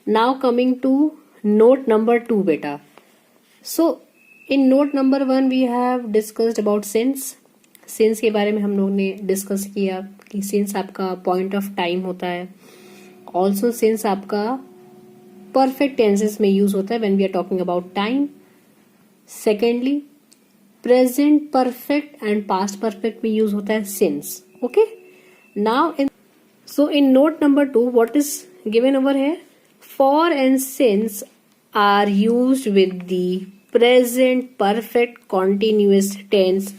Now coming to note number 2 बेटा. So in note number 1 we have discussed about since. Since के बारे में हम लोग ने डिस्कस किया कि सिंस आपका पॉइंट ऑफ टाइम होता है. ऑल्सो सिंस आपका परफेक्ट टेंसेस में यूज होता है when we are talking about time. Secondly present perfect and past perfect में यूज होता है since. Okay, now in note number 2 what is given over here? For and since are used with the present perfect continuous tense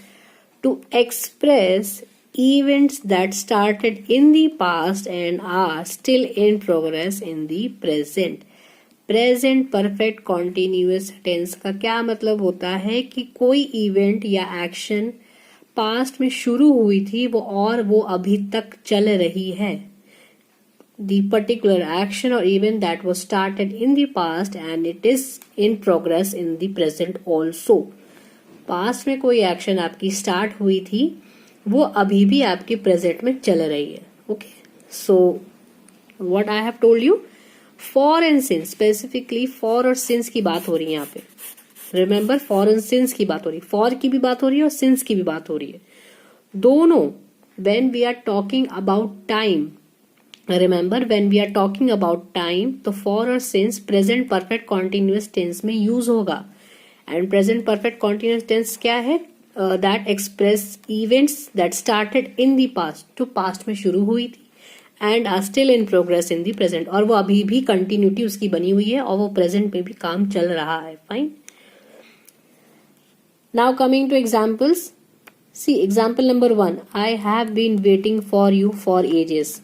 to express events that started in the past and are still in progress in the present. Present perfect continuous tense का क्या मतलब होता है कि कोई event या action past में शुरू हुई थी वो अभी तक चल रही है. The particular action or event that was started in the past and it is in progress in the present also. Past में कोई एक्शन आपकी स्टार्ट हुई थी वो अभी भी आपके प्रेजेंट में चल रही है. Okay, so what I have told you, for and since, specifically for और सिंस की बात हो रही है यहाँ पे. रिमेंबर, फॉर एंड सिंस की बात हो रही है, फॉर की भी बात हो रही है और सिंस की भी बात हो रही है. दोनों when we are talking about time, remember when we are talking about time तो फॉर और since present perfect continuous tense में यूज होगा. And present perfect continuous tense क्या है? That express events that started in the past, जो past में शुरू हुई थी and are still in progress in the present, और वो अभी भी कंटिन्यूटी उसकी बनी हुई है और वो प्रेजेंट में भी काम चल रहा है. Fine. Now coming to examples. See example number 1, I have been waiting for you for ages.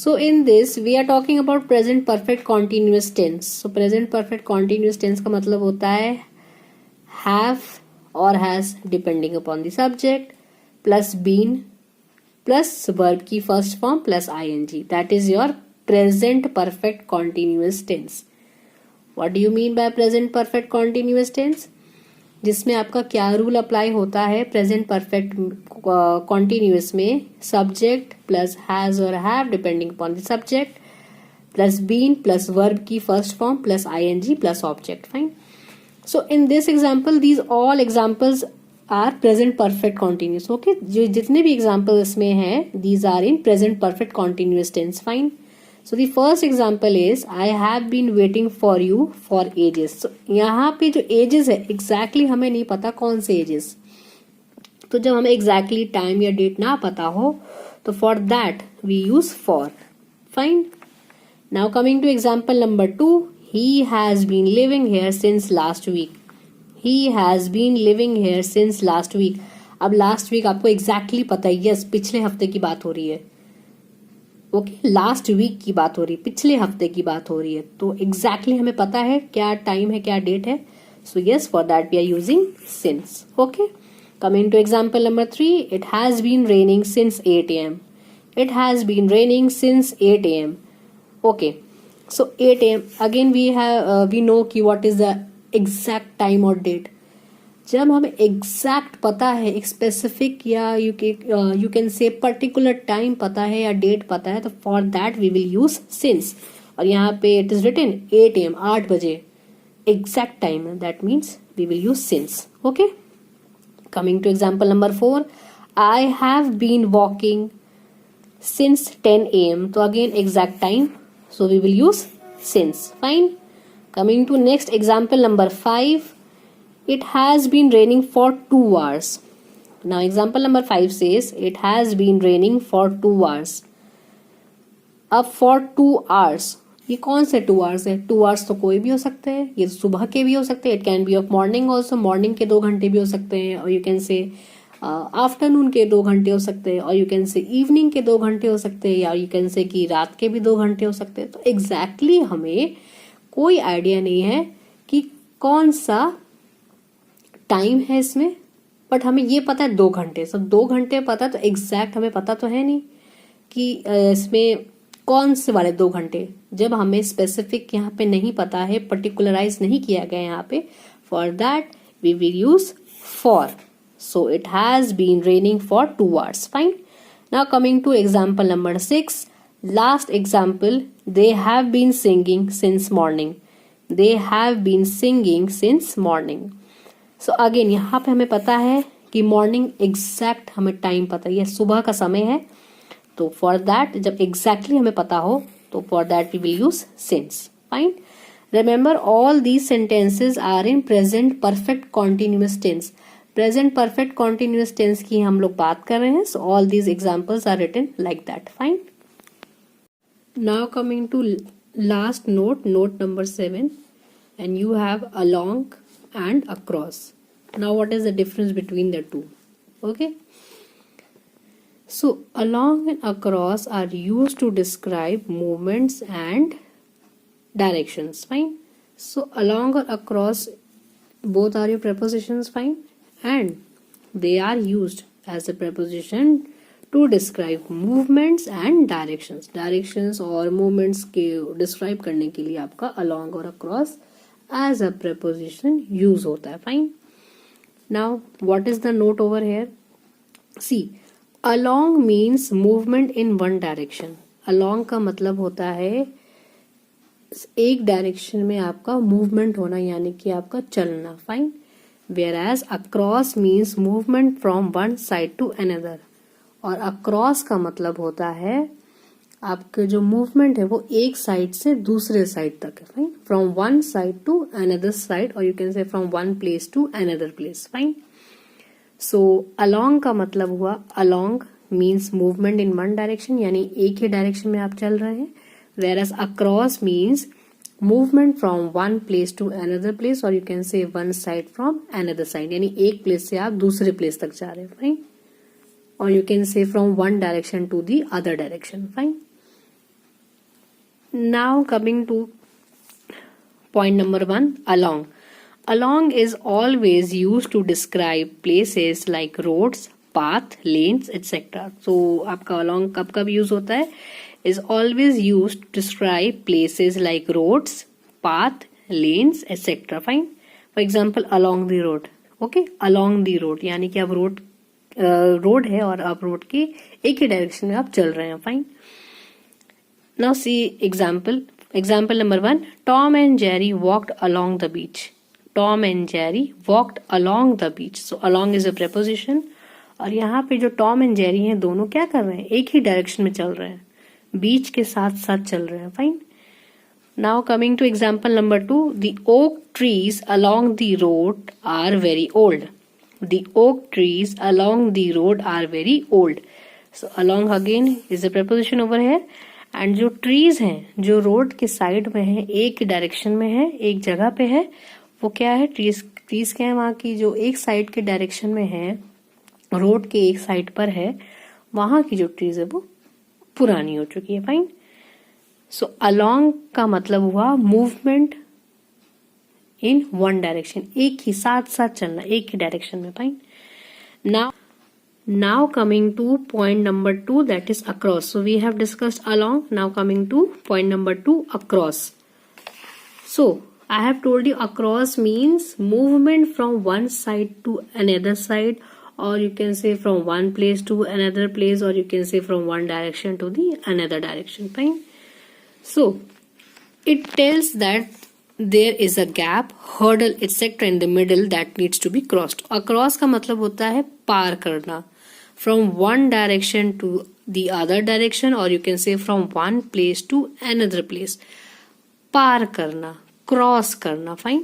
So in this we are talking about present perfect continuous tense. So present perfect continuous tense का मतलब होता है have or has depending upon the subject plus been plus verb की first form plus ing. That is your present perfect continuous tense. What do you mean by present perfect continuous tense? जिसमें आपका क्या rule apply होता है present perfect continuous में? Subject plus has और have depending upon the subject plus been plus verb की first form plus ING plus object. Fine. So in this example these all examples are present perfect continuous. Okay, जो जितने भी example इसमें हैं these are in present perfect continuous tense. Fine. So the first example is I have been waiting for you for ages. So यहाँ पे जो ages है exactly हमें नहीं पता कौन से ages. तो जब हमें exactly time या date ना पता हो तो for that we use for. Fine. Now coming to example number 2, he has been living here since last week. He has been living here since last week. अब last week आपको exactly पता है, yes पिछले हफ्ते की बात हो रही है. ओके, लास्ट वीक की बात हो रही है, पिछले हफ्ते की बात हो रही है, तो एग्जैक्टली हमें पता है क्या टाइम है क्या डेट है. So yes, for that we are using since. Okay, coming to example number 3, it has been raining since 8 AM. It has been raining since 8 AM. Okay, so 8 AM again we know कि what is the exact time और date. जब हमें exact पता है, एक specific या you can say particular time पता है या डेट पता है, तो for that we will use since. और यहाँ पे इट इज रिटन 8 AM, 8 बजे एग्जैक्ट टाइम है, that means we will use since. Okay, coming to example number 4, I have been walking since 10 AM. तो again exact time, so we will use since. Fine. Coming to next example number 5, it has been raining for 2 hours. Now example number 5 says it has been raining for 2 hours. अब for 2 hours, ये कौन से 2 hours है? 2 hours तो कोई भी हो सकते हैं, ये सुबह के भी हो सकते हैं, it can be of morning also, morning के 2 घंटे भी हो सकते हैं, और यू कैन से आफ्टरनून के 2 घंटे हो सकते हैं, और यू कैन से इवनिंग के 2 घंटे हो सकते हैं, या यू कैन से कि रात के भी 2 घंटे हो सकते हैं. तो एग्जैक्टली हमें कोई आइडिया नहीं है कि कौन सा टाइम है इसमें, बट हमें ये पता है 2 घंटे. सब 2 घंटे पता, तो एग्जैक्ट हमें पता तो है नहीं कि इसमें कौन से वाले 2 घंटे. जब हमें स्पेसिफिक यहाँ पे नहीं पता है, पर्टिकुलराइज नहीं किया गया यहाँ पे, for that we will use for. So it has been raining for 2 hours. Fine. Now coming to example number 6, Last example, they have been singing since morning. They have been singing since morning. So again यहाँ पे हमें पता है कि morning exact हमें time पता है, ये सुबह का समय है. तो फॉर दैट जब एग्जैक्टली हमें पता हो तो for that we will use since. Fine. Remember all these sentences are in present perfect continuous tense. Present perfect continuous tense की हम लोग बात कर रहे हैं. So all these examples are written like that. Fine. Now coming to last note, note number 7, and you have along and across. Now what is the difference between the two? Okay, so along and across are used to describe movements and directions. Fine. So along or across both are your prepositions. Fine. And they are used as a preposition to describe movements and directions. Directions और movements के describe करने के लिए आपका along और across as a preposition use होता है. Fine. Now what is the note over here? See, along means movement in one direction. Along का मतलब होता है एक डायरेक्शन में आपका मूवमेंट होना, यानी कि आपका चलना. Fine. Whereas across means movement from one side to another. और across का मतलब होता है आपके जो मूवमेंट है वो एक साइड से दूसरे साइड तक है. Fine. From one side to another side, और you can say from one place to another place. Fine. So along का मतलब हुआ, along means movement in one direction, यानी एक ही डायरेक्शन में आप चल रहे हैं. Whereas across means movement from one place to another place, और you can say one side from another side, यानी एक प्लेस से आप दूसरे प्लेस तक जा रहे हैं. फाइन. और you can say from one direction to the other direction. Fine. Now coming to point number 1, along. Along is always used to describe places like roads, path, lanes, etc. So आपका along कब कब use होता है? Is always used to describe places like roads, path, lanes, etc. Fine. For example, along the road. Okay, along the road यानी कि आप road है और आप रोड के एक ही डायरेक्शन में आप चल रहे हैं. Fine. Now see example. Example number 1. Tom and Jerry walked along the beach. Tom and Jerry walked along the beach. So along is a preposition. और यहाँ पे जो Tom and Jerry हैं दोनों क्या कर रहे हैं? एक ही डायरेक्शन में चल रहे हैं, बीच के साथ साथ चल रहे हैं. Fine. Now coming to example number 2. The oak trees along the road are very old. The oak trees along the road are very old. So along again is a preposition over here. And जो trees हैं जो road के side में है, एक direction में है, एक जगह पे है, वो क्या है? ट्रीज क्या है? वहां की जो एक साइड के डायरेक्शन में है, रोड के एक साइड पर है, वहां की जो ट्रीज है वो पुरानी हो चुकी है. फाइन. सो अलोंग का मतलब हुआ मूवमेंट इन वन डायरेक्शन, एक ही साथ साथ चलना, एक ही डायरेक्शन में. Fine. Now coming to point number 2, that is across. So we have discussed along. Now coming to point number 2, across. So I have told you across means movement from one side to another side, or you can say from one place to another place, or you can say from one direction to the another direction. Fine. So it tells that there is a gap, hurdle, etc. in the middle that needs to be crossed. Across का मतलब होता है पार करना, from one direction to the other direction, or you can say from one place to another place. पार करना, cross करना. Fine.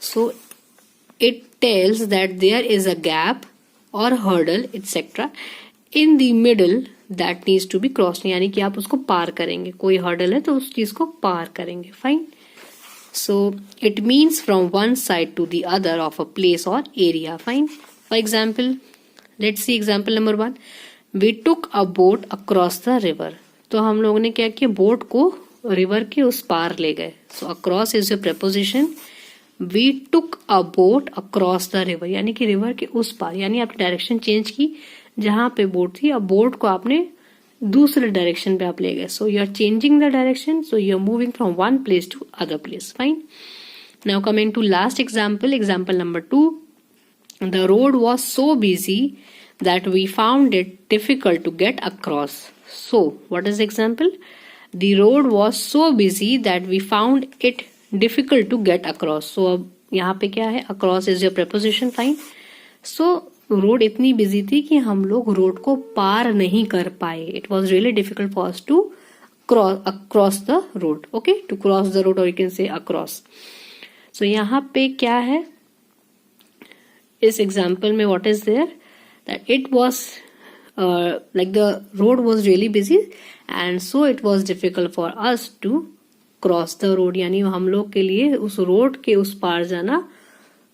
So it tells that there is a gap or hurdle etc. in the middle that needs to be crossed, यानी कि आप उसको पार करेंगे. कोई hurdle है तो उस चीज को पार करेंगे. Fine. So it means from one side to the other of a place or area. Fine. For example, let's see example number 1. We took a boat across the river. तो हम लोगों ने क्या किया? बोट को रिवर के उस पार ले गए. So across is a preposition. We took a boat across the river, यानी कि रिवर के उस पार, यानी आपने डायरेक्शन चेंज की. जहां पे बोट थी, अब बोट को आपने दूसरे डायरेक्शन पे आप ले गए. So you are changing the direction, so you are moving from one place to other place. Fine. Now coming to last example, example number 2. The road was so busy that we found it difficult to get across. So what is the example? The road was so busy that we found it difficult to get across. So अब यहाँ पे क्या है, across is your preposition, fine. So road इतनी busy थी कि हम लोग रोड को पार नहीं कर पाए. It was really difficult for us to cross the road. Okay, to cross the road, or you can say across. So यहाँ पे क्या है, इस एग्जाम्पल में what is there, that it was like the road was really busy and so it was difficult for us to cross the road. यानी हम लोग के लिए उस रोड के उस पार जाना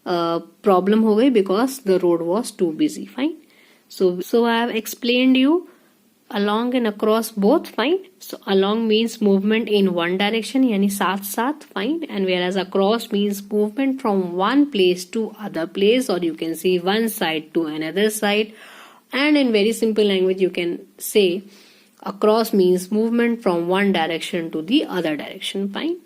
प्रॉब्लम हो गई because the road was too busy. Fine. So I have explained you along and across both. Fine. So along means movement in one direction, यानी साथ साथ. Fine. And whereas across means movement from one place to other place, or you can say one side to another side. And in very simple language you can say across means movement from one direction to the other direction. Fine.